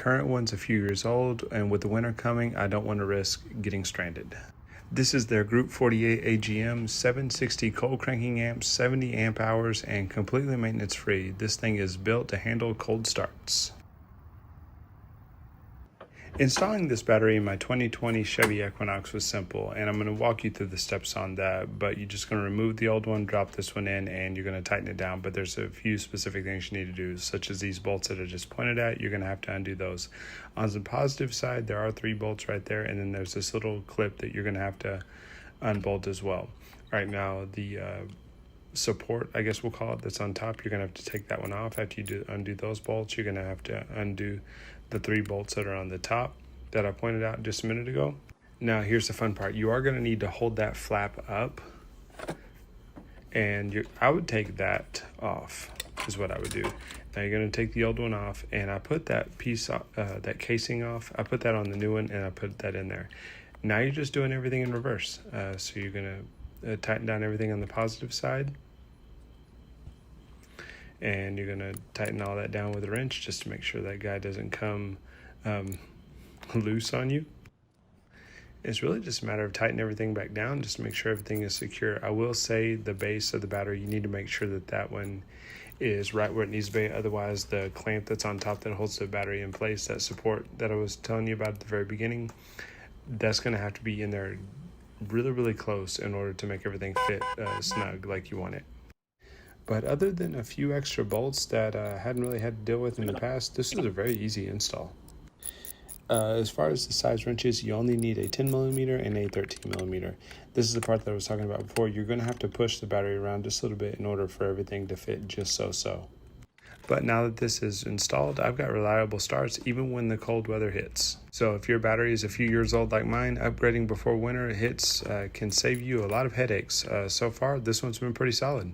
Current one's a few years old, and with the winter coming, I don't want to risk getting stranded. This is their Group 48 AGM 760 cold cranking amps, 70 amp hours, and completely maintenance free. This thing is built to handle cold starts. Installing this battery in my 2020 Chevy Equinox was simple, and I'm going to walk you through the steps on that, but you're just going to remove the old one, drop this one in, and you're going to tighten it down. But there's a few specific things you need to do, such as these bolts that I just pointed at. You're going to have to undo those. On the positive side, there are 3 bolts right there, and then there's this little clip that you're going to have to unbolt as well. Right now, the support, I guess we'll call it, that's on top, you're going to have to take that one off. After you undo those bolts, you're going to have to undo the 3 bolts that are on the top that I pointed out just a minute ago. Now here's the fun part. You are going to need to hold that flap up, and I would take that off is what I would do. Now you're going to take the old one off, and I put that piece, that casing off. I put that on the new one, and I put that in there. Now you're just doing everything in reverse. So you're going to tighten down everything on the positive side, and you're going to tighten all that down with a wrench just to make sure that guy doesn't come loose on you. It's really just a matter of tightening everything back down just to make sure everything is secure. I will say the base of the battery, you need to make sure that that one is right where it needs to be. Otherwise, the clamp that's on top that holds the battery in place, that support that I was telling you about at the very beginning, that's going to have to be in there really, really close in order to make everything fit snug like you want it. But other than a few extra bolts that I hadn't really had to deal with in the past, this was a very easy install. As far as the size wrenches, you only need a 10mm and a 13mm. This is the part that I was talking about before. You're going to have to push the battery around just a little bit in order for everything to fit just so. But now that this is installed, I've got reliable starts even when the cold weather hits. So if your battery is a few years old like mine, upgrading before winter hits can save you a lot of headaches. So far, this one's been pretty solid.